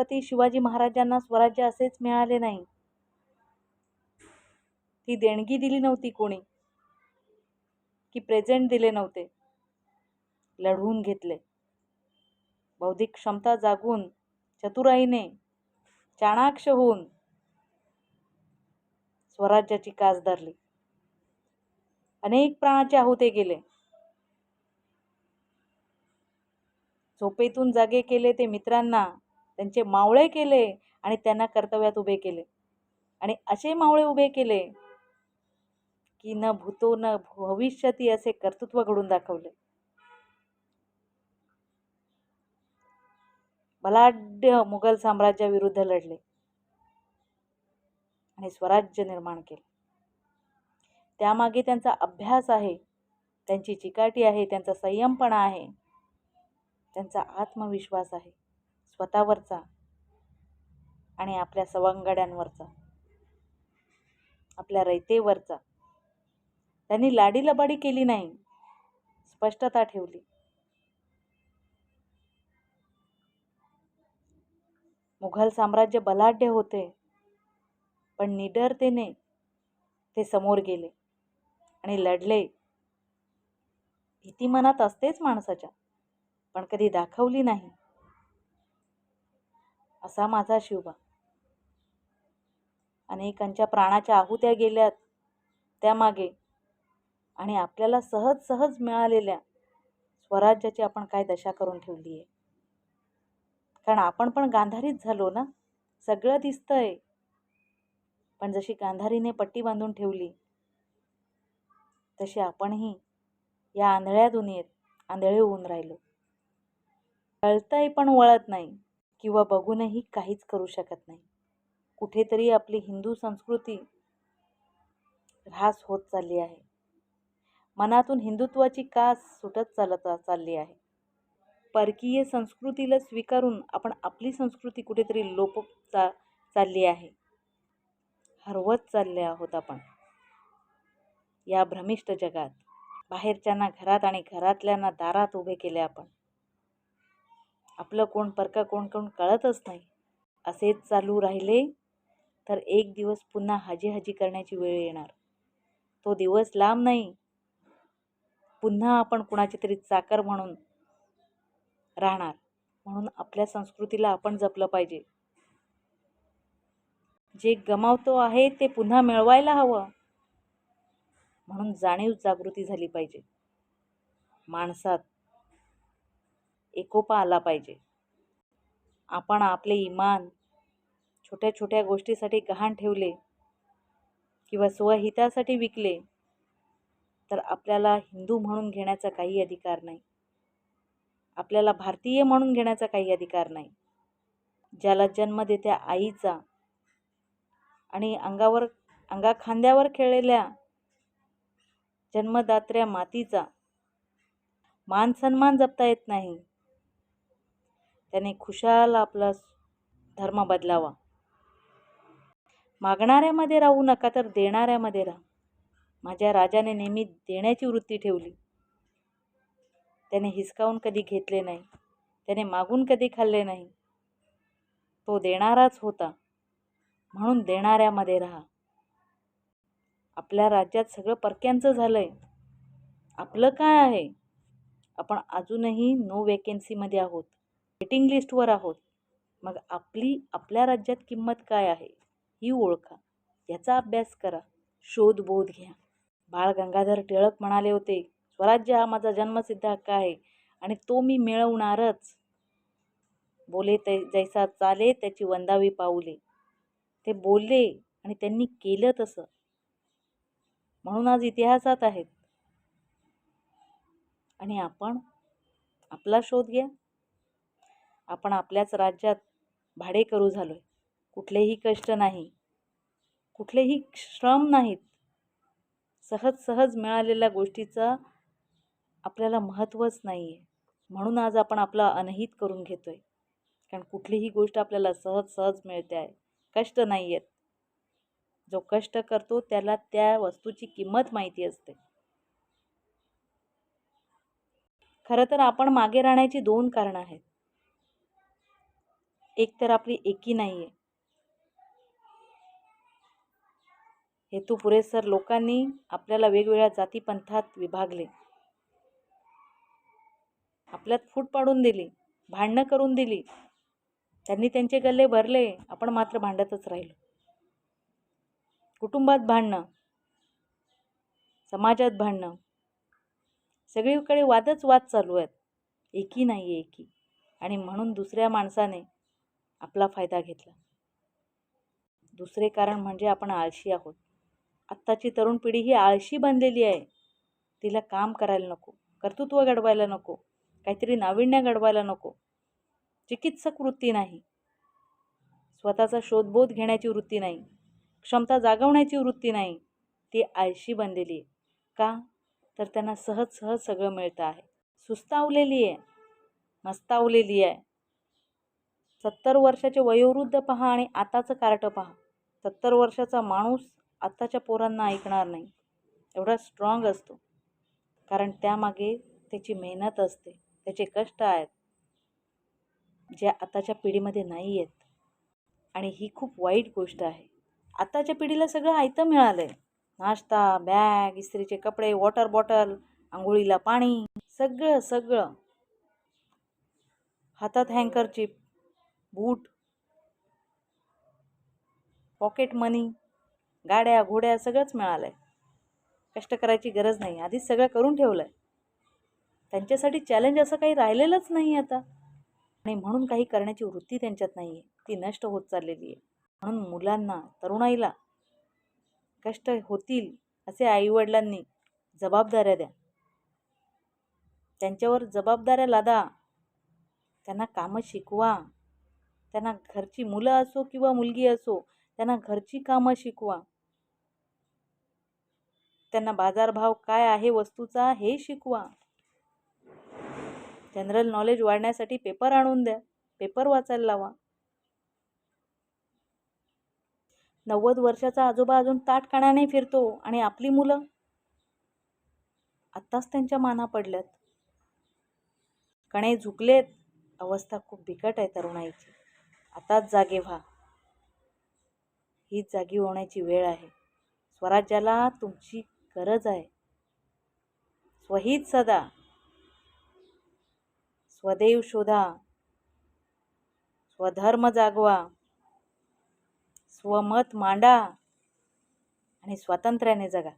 छत्रपती शिवाजी महाराजांना स्वराज्य असेच मिळाले नाही. ती देणगी दिली नव्हती कोणी, की प्रेझेंट दिले नव्हते. लढवून घेतले. बौद्धिक क्षमता जागून, चतुराईने, चाणाक्ष होऊन स्वराज्याची कास धरली. अनेक प्राणाचे आहुते गेले. झोपेतून जागे केले ते मित्रांना, त्यांचे मावळे केले आणि त्यांना कर्तव्यात उभे केले. आणि असे मावळे उभे केले की न भूतो न भविष्यती असे कर्तृत्व घडून दाखवले. बलाढ्य मुघल साम्राज्याविरुद्ध लढले आणि स्वराज्य निर्माण केले. त्यामागे त्यांचा अभ्यास आहे, त्यांची चिकाटी आहे, त्यांचा संयमपणा आहे, त्यांचा आत्मविश्वास आहे स्वतःवरचा आणि आपल्या सवंगड्यांवरचा, आपल्या रयतेवरचा. त्यांनी लाडीलबाडी केली नाही, स्पष्टता ठेवली. मुघल साम्राज्य बलाढ्य होते, पण निडरतेने ते समोर गेले आणि लढले. भीती मनात असतेच माणसाच्या, पण कधी दाखवली नाही. असा माझा शिवबा. अनेकांच्या प्राणाच्या आहुत्या गेल्यात त्यामागे, आणि आपल्याला सहज सहज मिळालेल्या स्वराज्याची आपण काय दशा करून ठेवली आहे. कारण आपण पण गांधारीच झालो ना. सगळं दिसतंय, पण जशी गांधारीने पट्टी बांधून ठेवली तशी आपणही या आंधळ्या दुनियेत आंधळे होऊन राहिलो. कळतंय पण वळत नाही, किंवा बघूनही काहीच करू शकत नाही. कुठेतरी आपली हिंदू संस्कृती ऱ्हास होत चालली आहे. मनातून हिंदुत्वाची कास सुटत चालली आहे. परकीय संस्कृतीला स्वीकारून आपण आपली संस्कृती कुठेतरी लोपत चालली आहे. हरवत चालले आहोत आपण या भ्रमिष्ट जगात. बाहेरच्यांना घरात आणि घरातल्यांना दारात उभे केले आपण. आपलं कोण परका कोण कोण कळतच नाही. असेच चालू राहिले तर एक दिवस पुन्हा हाजी करण्याची वेळ येणार. तो दिवस लांब नाही. पुन्हा आपण कुणाची तरी चाकर म्हणून राहणार. म्हणून आपल्या संस्कृतीला आपण जपलं पाहिजे. जे गमावतो आहे ते पुन्हा मिळवायला हवं. म्हणून जाणीव जागृती झाली पाहिजे. माणसात एकोपा आला पाहिजे. आपण आपले इमान छोट्या छोट्या गोष्टीसाठी गहाण ठेवले किंवा स्वहितासाठी विकले तर आपल्याला हिंदू म्हणून घेण्याचा काही अधिकार नाही. आपल्याला भारतीय म्हणून घेण्याचा काही अधिकार नाही. ज्याला जन्म देत्या आईचा आणि खांद्यावर खेळलेल्या जन्मदात्र्या मातीचा मान सन्मान जपता येत नाही, त्याने खुशाल आपला धर्म बदलावा. मागणाऱ्यामध्ये राहू नका तर देणाऱ्यामध्ये राहा. माझ्या राजाने नेहमी देण्याची वृत्ती ठेवली. त्याने हिसकावून कधी घेतले नाही, त्याने मागून कधी खाल्ले नाही. तो देणाराच होता, म्हणून देणाऱ्यामध्ये राहा. आपल्या राज्यात सगळं परक्यांचं झालंय. आपलं काय आहे? आपण अजूनही नो वेकेन्सीमध्ये आहोत, वेटिंग लिस्टवर आहोत. मग आपल्या राज्यात किंमत काय आहे ही ओळखा, याचा अभ्यास करा, शोधबोध घ्या. बाळ गंगाधर टिळक म्हणाले होते, स्वराज्य हा माझा जन्मसिद्ध हक्क आहे आणि तो मी मिळवणारच. बोले जैसा चाले त्याची वंदावी पाऊले. ते बोलले आणि त्यांनी केलं तसं, म्हणून आज इतिहासात आहेत. आणि आपण आपला शोध घ्या. आपण आपल्याच राज्यात भाडेकरू झालोय. कुठलेही कष्ट नाही, कुठलेही श्रम नाहीत. सहज मिळालेल्या गोष्टीचा आपल्याला महत्त्वच नाही आहे. म्हणून आज आपण आपला अनहित करून घेतोय. कारण कुठलीही गोष्ट आपल्याला सहज मिळते आहे, कष्ट नाही आहेत. जो कष्ट करतो त्याला त्या वस्तूची किंमत माहिती असते. खरं तर आपण मागे राहण्याची 2 कारणं आहेत. एक तर आपली एकी नाहीये. हेतू पुरेसर लोकांनी आपल्याला वेगवेगळ्या जातीपंथात विभागले, आपल्यात फूट पाडून दिली, भांडणं करून दिली. त्यांनी त्यांचे गल्ले भरले, आपण मात्र भांडतच राहिलो. कुटुंबात भांडणं, समाजात भांडणं, सगळीकडे वादच वाद चालू आहेत. एकी नाहीये एकी. आणि म्हणून दुसऱ्या माणसाने आपला फायदा घेतला. दुसरे कारण म्हणजे आपण आळशी आहोत. आत्ताची तरुण पिढी ही आळशी बनलेली आहे. तिला काम करायला नको, कर्तृत्व घडवायला नको, काहीतरी नाविन्य घडवायला नको, चिकित्सक वृत्ती नाही, स्वतःचा शोधबोध घेण्याची वृत्ती नाही, क्षमता जागवण्याची वृत्ती नाही. ती आळशी बनलेली आहे. का? तर त्यांना सहज सहज सगळं मिळतं आहे. सुस्तावलेली आहे, मस्तावलेली आहे. 70 वर्षाचे वयोवृद्ध पहा आणि आताचं कार्ट पहा. 70 वर्षाचा माणूस आत्ताच्या पोरांना ऐकणार नाही. एवढा स्ट्रॉंग असतो. कारण त्यामागे त्याची मेहनत असते, त्याचे कष्ट आहेत, जे आताच्या पिढीमध्ये नाही आहेत. आणि ही खूप वाईट गोष्ट आहे. आताच्या पिढीला सगळं आयतं मिळालंय. नाश्ता, बॅग, इस्त्रीचे कपडे, वॉटर बॉटल, आंघोळीला पाणी, सगळं सगळं. हातात हँकरचिप, बूट, पॉकेट मनी, गाड्या घोड्या सगळंच मिळालंय. कष्ट करायची गरज नाही, आधीच सगळं करून ठेवलंय. त्यांच्यासाठी चॅलेंज असं काही राहिलेलंच नाही आता. आणि म्हणून काही करण्याची वृत्ती त्यांच्यात नाही आहे, ती नष्ट होत चाललेली आहे. म्हणून मुलांना, तरुणाईला कष्ट होतील असे आईवडिलांनी जबाबदाऱ्या द्या. त्यांच्यावर जबाबदाऱ्या लादा. त्यांना कामं शिकवा. त्यांना घरची मुलं असो किंवा मुलगी असो, त्यांना घरची कामं शिकवा. त्यांना बाजारभाव काय आहे वस्तूचा हे शिकवा. जनरल नॉलेज वाढण्यासाठी पेपर आणून द्या, पेपर वाचायला लावा. 90 वर्षाचा आजोबा अजून ताट काण्याने फिरतो आणि आपली मुलं आत्ताच त्यांच्या माना पडल्यात, कणे झुकलेत. अवस्था खूप बिकट आहे तरुणाईची. आताच जागे व्हा. हीच जागी होण्याची वेळ आहे. स्वराज्याला तुमची गरज आहे. स्वहित सदा, स्वदेव शोधा, स्वधर्म जागवा, स्वमत मांडा आणि स्वातंत्र्याने जगा.